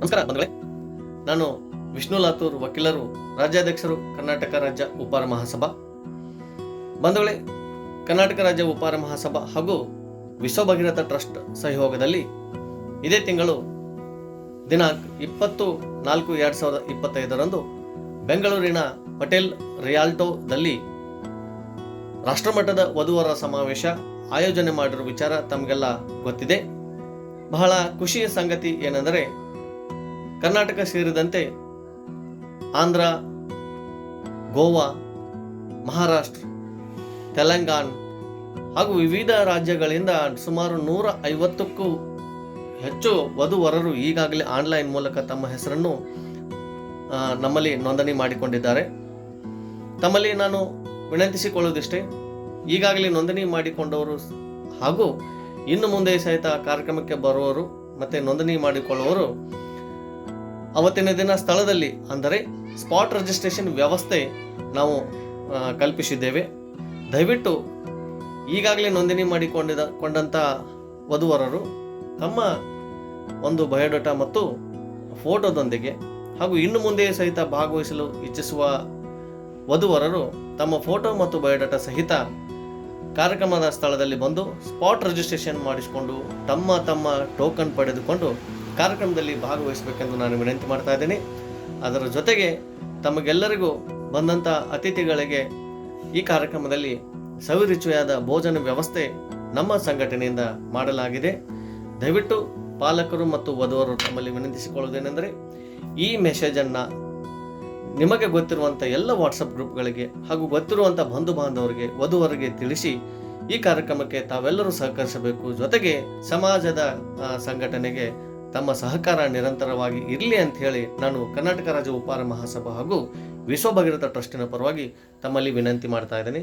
ನಮಸ್ಕಾರ ಬಂಧುಗಳೇ, ನಾನು ವಿಷ್ಣು ಲಾತೂರ್, ವಕೀಲರು, ರಾಜ್ಯಾಧ್ಯಕ್ಷರು, ಕರ್ನಾಟಕ ರಾಜ್ಯ ಉಪಾರ ಮಹಾಸಭಾ. ಬಂಧುಗಳೇ, ಕರ್ನಾಟಕ ರಾಜ್ಯ ಉಪಾರ ಮಹಾಸಭಾ ಹಾಗೂ ವಿಶ್ವ ಭಗೀರಥ ಟ್ರಸ್ಟ್ ಸಹಯೋಗದಲ್ಲಿ ಇದೇ ತಿಂಗಳು ದಿನಾಂಕ 20/4/2025 ಬೆಂಗಳೂರಿನ ಪಟೇಲ್ ರಿಯಾಲ್ಟೋದಲ್ಲಿ ರಾಷ್ಟ್ರಮಟ್ಟದ ವಧುವರ ಸಮಾವೇಶ ಆಯೋಜನೆ ಮಾಡಿರುವ ವಿಚಾರ ತಮಗೆಲ್ಲ ಗೊತ್ತಿದೆ. ಬಹಳ ಖುಷಿಯ ಸಂಗತಿ ಏನೆಂದರೆ, ಕರ್ನಾಟಕ ಸೇರಿದಂತೆ ಆಂಧ್ರ, ಗೋವಾ, ಮಹಾರಾಷ್ಟ್ರ, ತೆಲಂಗಾಣ ಹಾಗೂ ವಿವಿಧ ರಾಜ್ಯಗಳಿಂದ ಸುಮಾರು 150ಕ್ಕೂ ಹೆಚ್ಚು ವಧುವರರು ಈಗಾಗಲೇ ಆನ್ಲೈನ್ ಮೂಲಕ ತಮ್ಮ ಹೆಸರನ್ನು ನಮ್ಮಲ್ಲಿ ನೋಂದಣಿ ಮಾಡಿಕೊಂಡಿದ್ದಾರೆ. ತಮ್ಮಲ್ಲಿ ನಾನು ವಿನಂತಿಸಿಕೊಳ್ಳುವುದಿಷ್ಟೇ, ಈಗಾಗಲೇ ನೋಂದಣಿ ಮಾಡಿಕೊಂಡವರು ಹಾಗೂ ಇನ್ನು ಮುಂದೆ ಸಹಿತ ಕಾರ್ಯಕ್ರಮಕ್ಕೆ ಬರುವವರು ಮತ್ತು ನೋಂದಣಿ ಮಾಡಿಕೊಳ್ಳುವವರು ಅವತ್ತಿನ ದಿನ ಸ್ಥಳದಲ್ಲಿ, ಅಂದರೆ ಸ್ಪಾಟ್ ರಿಜಿಸ್ಟ್ರೇಷನ್ ವ್ಯವಸ್ಥೆ ನಾವು ಕಲ್ಪಿಸಿದ್ದೇವೆ. ದಯವಿಟ್ಟು ಈಗಾಗಲೇ ನೋಂದಣಿ ಮಾಡಿಕೊಂಡಂಥ ವಧುವರರು ತಮ್ಮ ಒಂದು ಬಯೋಡಾಟಾ ಮತ್ತು ಫೋಟೋದೊಂದಿಗೆ ಹಾಗೂ ಇನ್ನು ಮುಂದೆ ಸಹಿತ ಭಾಗವಹಿಸಲು ಇಚ್ಛಿಸುವ ವಧುವರರು ತಮ್ಮ ಫೋಟೋ ಮತ್ತು ಬಯೋಡಾಟಾ ಸಹಿತ ಕಾರ್ಯಕ್ರಮದ ಸ್ಥಳದಲ್ಲಿ ಬಂದು ಸ್ಪಾಟ್ ರಿಜಿಸ್ಟ್ರೇಷನ್ ಮಾಡಿಸಿಕೊಂಡು ತಮ್ಮ ಟೋಕನ್ ಪಡೆದುಕೊಂಡು ಕಾರ್ಯಕ್ರಮದಲ್ಲಿ ಭಾಗವಹಿಸಬೇಕೆಂದು ನಾನು ವಿನಂತಿ ಮಾಡ್ತಾ ಇದ್ದೇನೆ. ಅದರ ಜೊತೆಗೆ ತಮಗೆಲ್ಲರಿಗೂ ಬಂದಂಥ ಅತಿಥಿಗಳಿಗೆ ಈ ಕಾರ್ಯಕ್ರಮದಲ್ಲಿ ಸವಿರುಚಿಯಾದ ಭೋಜನ ವ್ಯವಸ್ಥೆ ನಮ್ಮ ಸಂಘಟನೆಯಿಂದ ಮಾಡಲಾಗಿದೆ. ದಯವಿಟ್ಟು ಪಾಲಕರು ಮತ್ತು ವಧುವರು ತಮ್ಮಲ್ಲಿ ವಿನಂತಿಸಿಕೊಳ್ಳುವುದೇನೆಂದರೆ, ಈ ಮೆಸೇಜನ್ನು ನಿಮಗೆ ಗೊತ್ತಿರುವಂಥ ಎಲ್ಲ ವಾಟ್ಸಪ್ ಗ್ರೂಪ್ಗಳಿಗೆ ಹಾಗೂ ಗೊತ್ತಿರುವಂಥ ಬಂಧು ಬಾಂಧವರಿಗೆ, ವಧುವರಿಗೆ ತಿಳಿಸಿ ಈ ಕಾರ್ಯಕ್ರಮಕ್ಕೆ ತಾವೆಲ್ಲರೂ ಸಹಕರಿಸಬೇಕು. ಜೊತೆಗೆ ಸಮಾಜದ ಸಂಘಟನೆಗೆ ತಮ್ಮ ಸಹಕಾರ ನಿರಂತರವಾಗಿ ಇರಲಿ ಅಂತ ಹೇಳಿ ನಾನು ಕರ್ನಾಟಕ ರಾಜ್ಯ ಉಪಾರ ಮಹಾಸಭಾ ಹಾಗೂ ವಿಶ್ವ ಭಗೀರಥ ಟ್ರಸ್ಟಿನ ಪರವಾಗಿ ತಮ್ಮಲ್ಲಿ ವಿನಂತಿ ಮಾಡ್ತಾ ಇದ್ದೇನೆ.